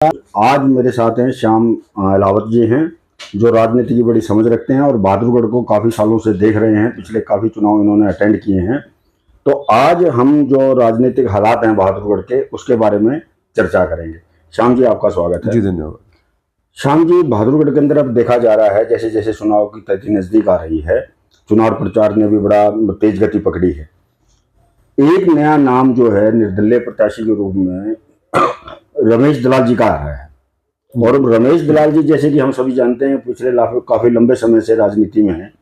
आज मेरे साथ हैं श्याम अहलावत जी हैं, जो राजनीति की बड़ी समझ रखते हैं और बहादुरगढ़ को काफ़ी सालों से देख रहे हैं। पिछले काफ़ी चुनाव इन्होंने अटेंड किए हैं। तो आज हम जो राजनीतिक हालात हैं बहादुरगढ़ के, उसके बारे में चर्चा करेंगे। श्याम जी, आपका स्वागत है। जी धन्यवाद। श्याम जी, बहादुरगढ़ के अंदर अब देखा जा रहा है जैसे जैसे चुनाव की तिथि नज़दीक आ रही है, चुनाव प्रचार ने भी बड़ा तेज गति पकड़ी है। एक नया नाम जो है निर्दलीय प्रत्याशी के रूप में रमेश दलाल जी का आ रहा है। और रमेश दलाल जी, जैसे कि हम सभी जानते हैं, पिछले काफी लंबे समय से राजनीति में हैं।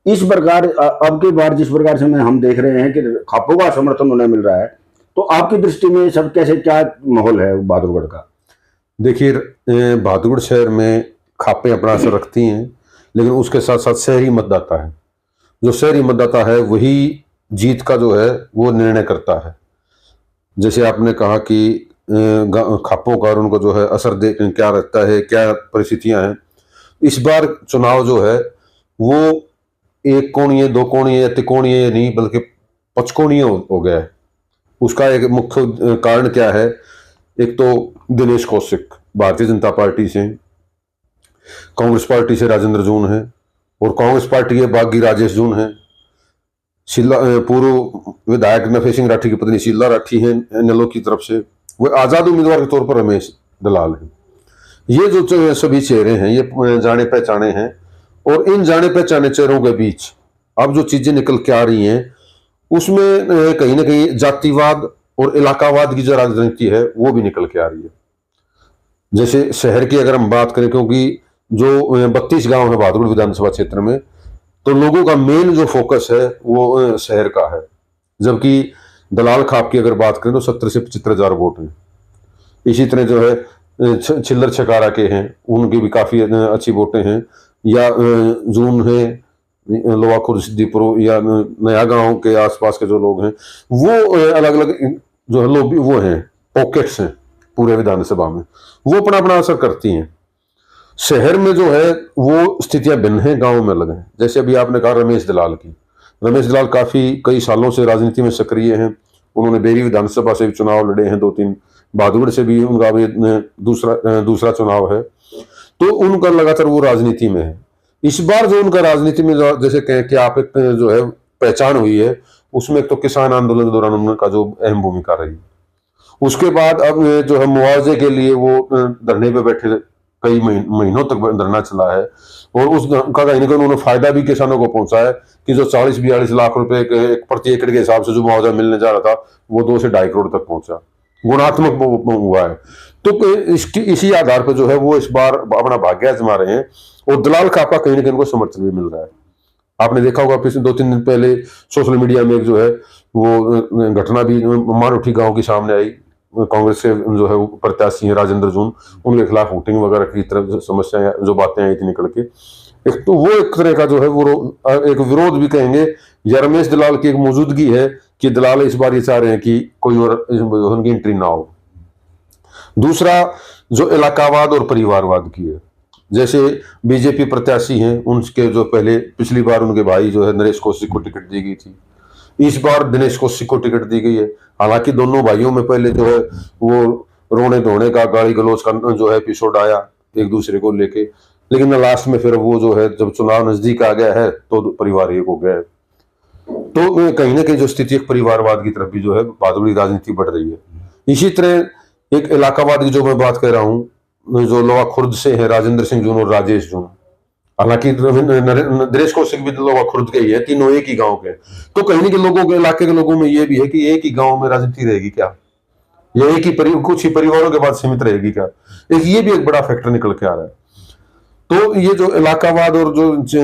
इस प्रकार अब की बार जिस प्रकार से हम देख रहे हैं कि खापों का समर्थन उन्हें मिल रहा है, तो आपकी दृष्टि में सब कैसे, क्या माहौल है बहादुरगढ़ का? देखिए, बहादुरगढ़ शहर में खापें अपना असर रखती हैं, लेकिन उसके साथ साथ शहरी मतदाता है। जो शहरी मतदाता है वही जीत का जो है वो निर्णय करता है। जैसे आपने कहा कि खापों का और उनको जो है असर दे क्या रहता है, क्या परिस्थितियां हैं। इस बार चुनाव जो है वो एक कोणीय, दो कोणीय या त्रिकोणीय नहीं, बल्कि पचकोणीय हो गया है। उसका एक मुख्य कारण क्या है? एक तो दिनेश कौशिक भारतीय जनता पार्टी से, कांग्रेस पार्टी से राजेंद्र जून है, और कांग्रेस पार्टी के बागी राजेश जून है। पूर्व विधायक नफे सिंह राठी की पत्नी शीला राठी है एनएलओ की तरफ से। वो आजाद उम्मीदवार के तौर पर रमेश दलाल है। ये जो सभी चेहरे हैं ये जाने पहचाने हैं, और इन जाने पहचाने चेहरों के बीच अब जो चीजें निकल के आ रही हैं उसमें कहीं ना कहीं जातिवाद और इलाकावाद की जो राजनीति है वो भी निकल के आ रही है। जैसे शहर की अगर हम बात करें, क्योंकि जो 32 गांव है बहादुरगढ़ विधानसभा क्षेत्र में, तो लोगों का मेन जो फोकस है वो शहर का है। जबकि दलाल खाप की अगर बात करें तो 70 से 75,000 वोट हैं। इसी तरह जो है छिल्लर छकारा के हैं, उनकी भी काफी अच्छी वोटें हैं। या जून है, लोहा खुर्द सिद्दीपुर या नया गांव के आसपास के जो लोग हैं वो अलग अलग जो है लोग वो हैं, पॉकेट्स हैं पूरे विधानसभा में, वो अपना अपना असर करती हैं। शहर में जो है वो स्थितियां भिन्न हैं, गांव में अलग हैं। जैसे अभी आपने कहा रमेश दलाल की, रमेश दलाल काफी कई सालों से राजनीति में सक्रिय हैं। उन्होंने बेरी विधानसभा से भी चुनाव लड़े हैं, 2-3, बहादुरगढ़ से भी उनका भी दूसरा चुनाव है। तो उनका लगातार वो राजनीति में है। इस बार जो उनका राजनीति में जैसे कहें कि आप एक जो है पहचान हुई है, उसमें एक तो किसान आंदोलन के दौरान उनका जो अहम भूमिका रही। उसके बाद अब जो है मुआवजे के लिए वो धरने पे बैठे, कई महीनों तक धरना चला है, और उसका कहीं ना कहीं उन्होंने फायदा भी किसानों को पहुंचा है कि जो 40-42 लाख रुपए के प्रति एकड़ के हिसाब से जो मुआवजा मिलने जा रहा था वो 2 से 2.5 करोड़ तक पहुंचा, गुणात्मक हुआ है। तो इसी आधार पर जो है वो इस बार अपना भाग्य आजमा रहे हैं, और दलाल खापा कहीं ना कहीं उनको समर्थन भी मिल रहा है। आपने देखा होगा पिछले 2-3 दिन पहले सोशल मीडिया में एक जो है वो घटना भी मारूठी गांव की सामने आई। कांग्रेस के जो है प्रत्याशी है राजेंद्र जून, उनके खिलाफ वोटिंग वगैरह की तरफ समस्याएं जो बातें आई थी निकल के, एक तो वो एक तरह का जो है वो एक विरोध भी कहेंगे, या रमेश दलाल की एक मौजूदगी है कि दलाल इस बार ये चाह रहे हैं कि कोई और उनकी एंट्री ना हो। दूसरा जो इलाकावाद और परिवारवाद की है, जैसे बीजेपी प्रत्याशी हैं, उनके जो पहले पिछली बार उनके भाई जो है नरेश कौशिक को टिकट दी गई थी, इस बार दिनेश कौशिक को टिकट दी गई है। हालांकि दोनों भाइयों में पहले जो है वो रोने धोने का, गाली गलौज का जो है एपिसोड आया एक दूसरे को लेके, लेकिन लास्ट में फिर वो जो है जब चुनाव नजदीक आ गया है तो परिवार एक हो गया है। तो कहीं ना कहीं जो स्थिति एक परिवारवाद की तरफ भी जो है बहादुरगढ़ राजनीति बढ़ रही है। इसी तरह एक इलाकावाद की जो मैं बात कर रहा हूँ, जो लोहा खुर्द से है राजेंद्र सिंह जून और राजेश जून, हालांकि दिनेश कौशिक भी लोहा खुर्द के ही है, तीनों एक ही गांव के। तो कहीं ना कहीं लोगों के इलाके के लोगों में ये भी है कि एक ही गांव में राजनीति रहेगी क्या, या एक ही कुछ ही परिवारों के बाद सीमित रहेगी क्या, एक ये भी एक बड़ा फैक्टर निकल के आ रहा है। तो ये जो इलाकावाद और जो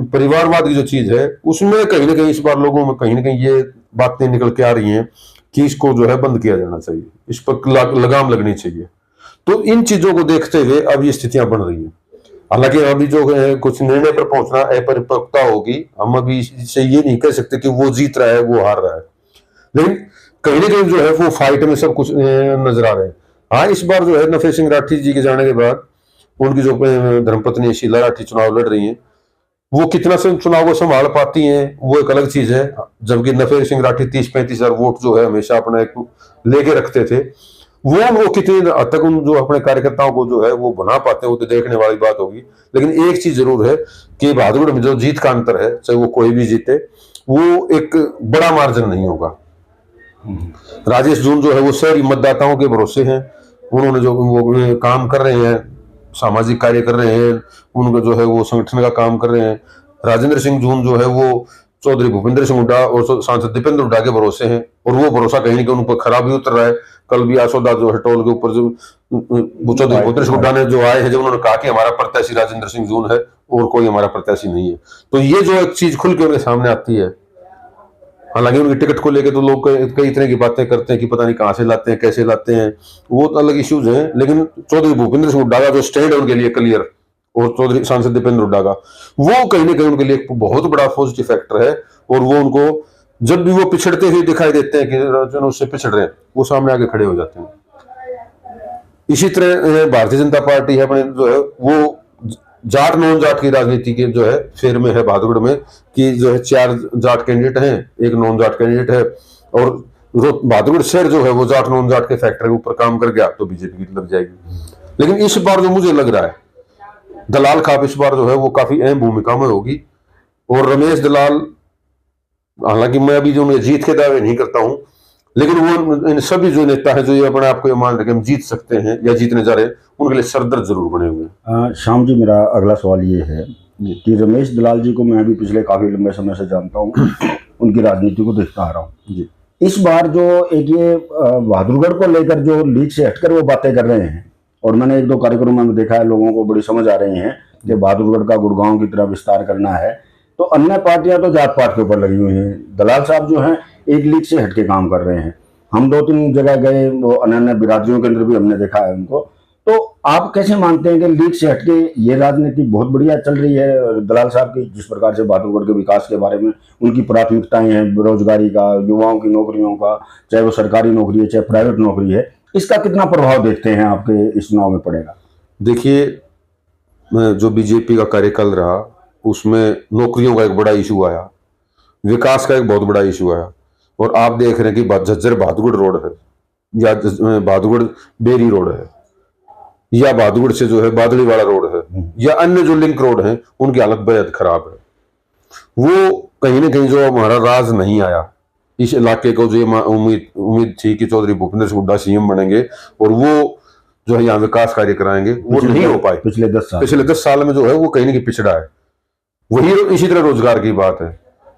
परिवारवाद की जो चीज है उसमें कहीं ना कहीं इस बार लोगों में कहीं ना कहीं ये बातें निकल के आ रही हैं कि इसको जो है बंद किया जाना चाहिए, इस पर लगाम लगनी चाहिए। तो इन चीजों को देखते हुए अब ये स्थितियां बन रही है। हालांकि अभी जो है कुछ निर्णय पर पहुंचना अपरिपक्वता होगी, हम अभी से ये नहीं कह सकते कि वो जीत रहा है वो हार रहा है, लेकिन कहीं ना कहीं जो है वो फाइट में सब कुछ नजर आ रहे हैं। हाँ, इस बार जो है नफे सिंह राठी जी के जाने के बाद उनकी जो धर्मपत्नी शीला राठी चुनाव लड़ रही हैं, वो कितना से चुनाव को संभाल पाती हैं वो एक अलग चीज है। जबकि नफे सिंह राठी 30-35 हजार वोट जो है हमेशा अपना एक लेके रखते थे, वो कितनी हद तक उन जो अपने कार्यकर्ताओं को जो है वो बना पाते हैं वो तो देखने वाली बात होगी। लेकिन एक चीज जरूर है कि बहादुरगढ़ में जो जीत का अंतर है, चाहे वो कोई भी जीते, वो एक बड़ा मार्जिन नहीं होगा। राजेश जून जो है वो शहरी मतदाताओं के भरोसे हैं। उन्होंने जो वो काम कर रहे हैं, सामाजिक कार्य कर रहे हैं, उनका जो है वो संगठन का काम कर रहे हैं। राजेंद्र सिंह जून जो है वो चौधरी भूपेंद्र सिंह हुड्डा और सांसद दीपेंद्र हुड्डा के भरोसे हैं, और वो भरोसा कहीं ना कहीं उन पर खराब भी उतर रहा है। कल भी आसोदा जो है टोल के ऊपर जो चौधरी भूपेंद्र सिंह हुड्डा ने जो आए हैं, जब उन्होंने कहा कि हमारा प्रत्याशी राजेंद्र सिंह जून है और कोई हमारा प्रत्याशी नहीं है, तो ये जो एक चीज खुल के उनके सामने आती है। हालांकि उनकी टिकट को लेकर तो लोग कई तरह की बातें करते हैं कि पता नहीं कहां से लाते हैं, कैसे लाते हैं, वो तो अलग इश्यूज हैं। लेकिन चौधरी भूपेंद्र सिंह हुड्डा का जो स्टैंड है उनके लिए क्लियर, और चौधरी सांसद दीपेंद्र हुड्डा का, वो कहीं ना कहीं उनके लिए एक बहुत बड़ा पॉजिटिव फैक्टर है। और वो उनको जब भी वो पिछड़ते हुए दिखाई देते हैं कि जो उससे पिछड़ रहे हैं, वो सामने आके खड़े हो जाते हैं। इसी तरह भारतीय जनता पार्टी है अपने जो है वो जाट नॉन जाट की राजनीति के जो है फेर में है बहादुरगढ़ में, कि जो है 4 जाट कैंडिडेट हैं, एक नॉन जाट कैंडिडेट है, और बहादुरगढ़ शहर जो है वो जाट नॉन जाट के फैक्टर के ऊपर काम कर गया तो बीजेपी की लग जाएगी। लेकिन इस बार जो मुझे लग रहा है, दलाल खाप इस बार जो है वो काफी अहम भूमिका में होगी। और रमेश दलाल, हालांकि मैं अभी जो मैं जीत के दावे नहीं करता हूं, लेकिन वो इन सभी जो नेता है जो ये अपने आप को ये मान रहे कि हम जीत सकते हैं या जीतने जा रहे हैं, उनके लिए सरदर्द जरूर बने हुए हैं। श्याम जी, मेरा अगला सवाल ये है कि रमेश दलाल जी को मैं भी पिछले काफी लंबे समय से जानता हूँ, उनकी राजनीति को देखता आ रहा हूँ जी। इस बार जो एक ये बहादुरगढ़ को लेकर जो लीग से हटकर वो बातें कर रहे हैं, और मैंने 1-2 कार्यक्रमों में देखा है, लोगों को बड़ी समझ आ रही है कि बहादुरगढ़ का गुड़गांव की तरह विस्तार करना है, तो अन्य पार्टियां तो जात पात के ऊपर लगी हुई हैं। दलाल साहब जो हैं एक लीग से हटके काम कर रहे हैं। हम 2-3 जगह गए, वो अन्य बिरादरियों के अंदर भी हमने देखा है उनको। तो आप कैसे मानते हैं कि लीग से हटके ये राजनीति बहुत बढ़िया चल रही है दलाल साहब की, जिस प्रकार से बहादुरगढ़ के विकास के बारे में उनकी प्राथमिकताएं हैं, बेरोजगारी का, युवाओं की नौकरियों का, चाहे वो सरकारी नौकरी है चाहे प्राइवेट नौकरी है, इसका कितना प्रभाव देखते हैं आपके इस चुनाव में पड़ेगा? देखिए, जो बीजेपी का कार्यकाल रहा उसमें नौकरियों का एक बड़ा इशू आया, विकास का एक बहुत बड़ा इशू आया, और आप देख रहे हैं कि झज्जर बहादुरगढ़ रोड है या बहादुरगढ़ बेरी रोड है या बहादुरगढ़ से जो है बादली वाला रोड है या अन्य जो लिंक रोड है, उनकी हालत बेहद खराब है। वो कहीं ना कहीं जो हमारा राज नहीं आया इस इलाके को, जो उम्मीद थी कि चौधरी भूपेंद्र सिंह हुड्डा सीएम बनेंगे और वो जो है यहाँ विकास कार्य कराएंगे, वो नहीं हो पाए। पिछले 10 साल में जो है वो कहीं ना कहीं पिछड़ा है। वही इसी तरह रोजगार की बात है,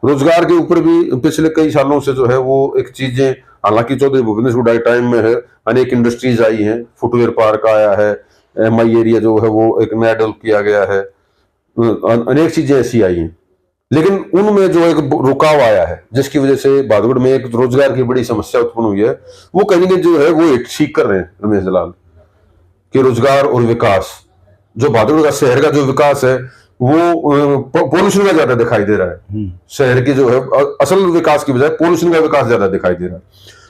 रोजगार के ऊपर भी पिछले कई सालों से जो है वो एक चीजें, हालांकि चौधरी भूपेंद्र सिंह हुड्डा के टाइम में है अनेक इंडस्ट्रीज आई हैं, फुटवेयर पार्क आया है, MI एरिया जो है वो एक नया डेवलप किया गया है, अनेक चीजें ऐसी आई हैं, लेकिन उनमें जो एक रुकाव आया है जिसकी वजह से बहादुरगढ़ में एक रोजगार की बड़ी समस्या उत्पन्न हुई है। वो कहीं ना जो है वो ठीक कर रहे हैं रमेश दलाल कि रोजगार और विकास, जो बहादुरगढ़ का शहर का जो विकास है वो पॉल्यूशन का ज्यादा दिखाई दे रहा है। शहर की जो है असल विकास की बजाय पॉल्यूशन का विकास ज्यादा दिखाई दे रहा है।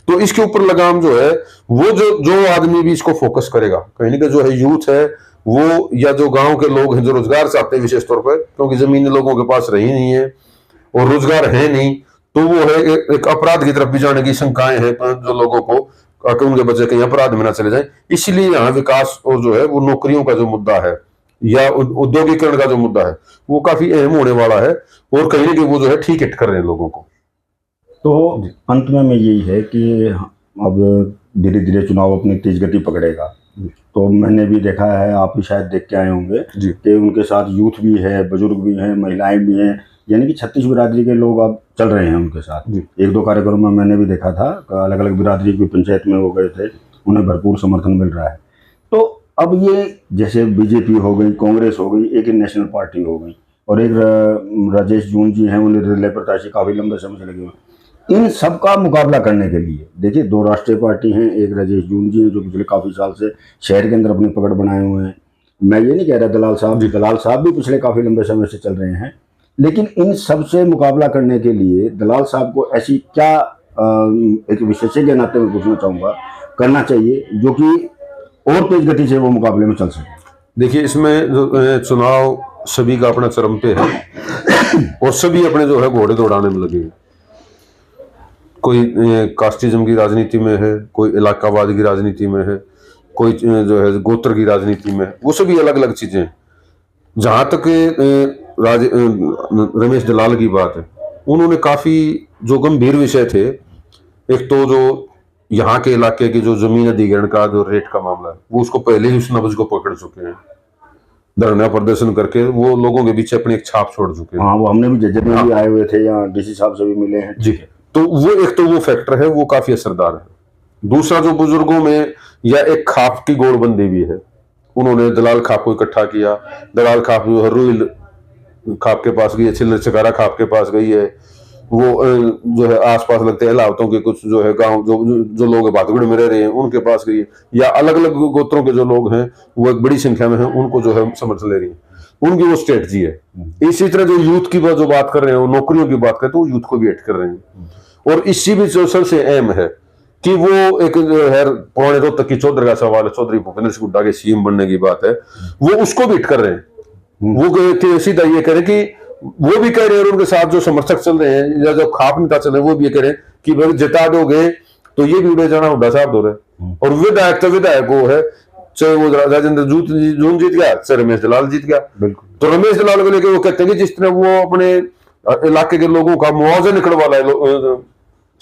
तो इसके ऊपर लगाम जो है वो जो आदमी भी इसको फोकस करेगा, कहीं ना कहीं जो है यूथ है वो, या जो गांव के लोग हैं जो रोजगार चाहते हैं विशेष तौर पर, क्योंकि जमीन लोगों के पास रही नहीं है और रोजगार है नहीं, तो वो है एक अपराध की तरफ भी जाने की शंकाएं हैं जो लोगों को, उनके बच्चे कहीं अपराध में ना चले जाए। इसलिए यहाँ विकास और जो है वो नौकरियों का जो मुद्दा है या औद्योगिकरण का जो मुद्दा है वो काफी अहम होने वाला है, और कहीं ना कहीं वो जो है ठीक हिट कर रहे हैं लोगों को। तो अंत में यही है कि अब धीरे धीरे चुनाव अपनी तेज गति पकड़ेगा। तो मैंने भी देखा है, आप भी शायद देख के आए होंगे कि उनके साथ यूथ भी है, बुजुर्ग भी हैं, महिलाएं भी हैं, यानी कि 36 बिरादरी के लोग अब चल रहे हैं उनके साथ। 1-2 कार्यक्रम में मैंने भी देखा था, अलग अलग बिरादरी की पंचायत में वो गए थे, उन्हें भरपूर समर्थन मिल रहा है। तो अब ये जैसे बीजेपी हो गई, कांग्रेस हो गई, एक नेशनल पार्टी हो गई, और एक राजेश जून जी हैं, उन्हें निर्दलीय प्रत्याशी काफ़ी लंबे समय से लगे हुए। इन सब का मुकाबला करने के लिए देखिए 2 राष्ट्रीय पार्टी हैं, एक राजेश जून जी हैं जो पिछले काफ़ी साल से शहर के अंदर अपनी पकड़ बनाए हुए हैं। मैं ये नहीं कह रहा दलाल साहब भी पिछले काफ़ी लंबे समय से चल रहे हैं, लेकिन इन सब से मुकाबला करने के लिए दलाल साहब को ऐसी क्या एक विशेषज्ञ के नाते में पूछना चाहूँगा करना चाहिए जो कि और तेज गति से वो मुकाबले में चल सके? देखिए, इसमें जो चुनाव सभी का अपना चरम पे है और सभी अपने जो है घोड़े दौड़ाने में लगे हैं। कोई कास्टिज्म की राजनीति में है, कोई इलाकावाद की राजनीति में है, कोई जो है गोत्र की राजनीति में है, वो सभी अलग अलग चीजें हैं। जहां तक रमेश दलाल की बात है, उन्होंने काफी जो गंभीर विषय थे, एक तो जो यहाँ के इलाके की जो जमीन अधिग्रहण का जो रेट का मामला है, वो उसको पहले ही उस नब्ज को पकड़ चुके हैं। धरना प्रदर्शन करके वो लोगों के बीच अपनी एक छाप छोड़ चुके हैं। हाँ, वो हमने भी जज्जर में भी आए हुए थे, यहाँ डीसी साहब से भी मिले हैं जी। तो वो एक तो वो फैक्टर है, वो काफी असरदार है। दूसरा जो बुजुर्गों में या एक खाप की गोड़बंदी भी है, उन्होंने दलाल खाप को इकट्ठा किया। दलाल खाप जो है रुइल खाप के पास गई है, छिल्लर चकारा खाप के पास गई है, वो जो है आसपास लगते हैं इलाहाबादों के कुछ जो है गांव जो लोग भादगुड़ में रह रहे हैं उनके पास गई है, या अलग अलग गोत्रों के जो लोग हैं वो एक बड़ी संख्या में हैं, उनको जो है समर्थन ले रही है। उनकी वो स्ट्रेटजी है। इसी तरह जो यूथ की जो बात कर रहे हैं, वो नौकरियों की बात करते हैं, वो यूथ को भी ऐड कर रहे हैं। और इसी भी जो सबसे अहम है कि वो एक जो है पौने रोहतक की चौधरी का सवाल है, चौधरी भूपेंद्र सिंह हुड्डा के सीएम बनने की बात है, वो उसको भी हिट कर रहे हैं। वो सीधा ये कह रहे कि वो भी कह रहे हैं, और उनके साथ जो समर्थक चल रहे हैं या जो खाप नेता चल रहे हैं, वो भी ये कह रहे हैं कि भाई जिता दोगे तो ये भी उड़े जाना हुड्डा साहब दो रहे। और विधायक तो विधायक वो है, चाहे वो राजेंद्र जून जीत गया, चाहे रमेश दलाल जीत गया। बिल्कुल। तो रमेश दलाल को लेकर वो कहते हैं कि जिस तरह वो अपने इलाके के लोगों का मुआवजा निकलवा रहे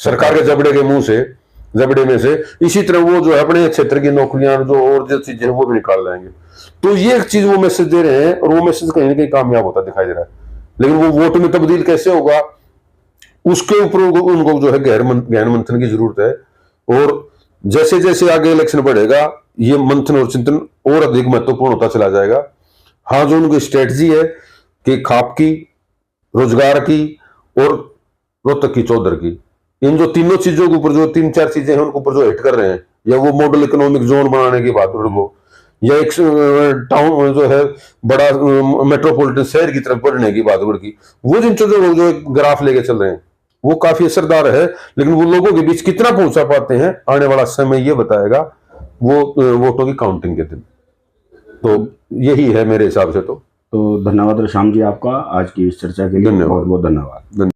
सरकार के जबड़े में से, इसी तरह वो जो है अपने क्षेत्र की नौकरियां जो और जो चीजें वो भी निकाल लाएंगे। तो ये एक चीज वो मैसेज दे रहे हैं, और वो मैसेज कहीं ना कहीं कामयाब होता दिखाई दे रहा है। लेकिन वो वोट में तब्दील कैसे होगा, उसके ऊपर उनको जो है गहन मंथन की जरूरत है। और जैसे जैसे आगे इलेक्शन बढ़ेगा, ये मंथन और चिंतन और अधिक महत्वपूर्ण होता चला जाएगा। हाँ, जो उनकी स्ट्रेटजी है कि खाप की, रोजगार की और रोहतक की चौधर की, इन जो तीनों चीजों के ऊपर जो 3-4 चीजें हैं उनके ऊपर जो हिट कर रहे हैं, या वो मॉडल इकोनॉमिक जोन बनाने की बात हो, या एक टाउन जो है बड़ा मेट्रोपॉलिटन शहर की तरफ बढ़ने की बात की, वो जिन चीजों जो ग्राफ लेके चल रहे हैं वो काफी असरदार है। लेकिन वो लोगों के बीच कितना पहुंचा पाते हैं, आने वाला समय ये बताएगा, वो वोटों की काउंटिंग के दिन। तो यही है मेरे हिसाब से। तो धन्यवाद श्याम जी आपका आज की इस चर्चा के लिए। धन्यवाद। बहुत बहुत धन्यवाद।